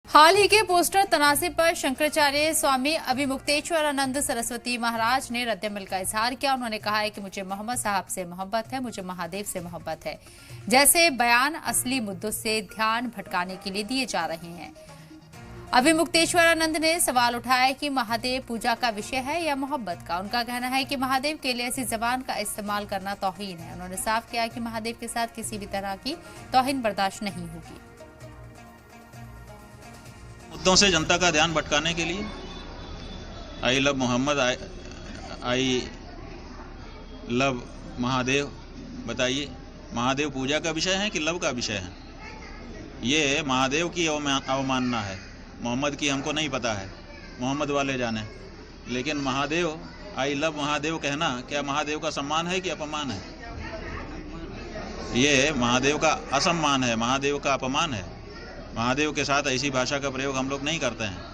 हाल ही के पोस्टर तनाज़े पर शंकराचार्य स्वामी अभिमुक्तेश्वरानंद सरस्वती महाराज ने रद्द-ए-अमल का इजहार किया। उन्होंने कहा है कि मुझे मोहम्मद साहब से मोहब्बत है, मुझे महादेव से मोहब्बत है। जैसे बयान असली मुद्दों से ध्यान भटकाने के लिए दिए जा रहे हैं। अभिमुक्तेश्वरानंद ने सवाल उठाया कि महादेव पूजा का विषय है या मोहब्बत का। उनका कहना है कि महादेव के लिए ऐसी जबान का इस्तेमाल करना तौहीन है। उन्होंने साफ किया कि महादेव के साथ किसी भी तरह की तौहीन बर्दाश्त नहीं होगी। मुद्दों से जनता का ध्यान भटकाने के लिए I love Mohammad, I love Mahadev, बताइए महादेव पूजा का विषय है कि लव का विषय है? ये महादेव की अवमानना है, मोहम्मद की हमको नहीं पता है, मोहम्मद वाले जाने। लेकिन महादेव, आई लव महादेव कहना क्या महादेव का सम्मान है कि अपमान है? ये महादेव का असम्मान है, महादेव का अपमान है। महादेव के साथ ऐसी भाषा का प्रयोग हम लोग नहीं करते हैं।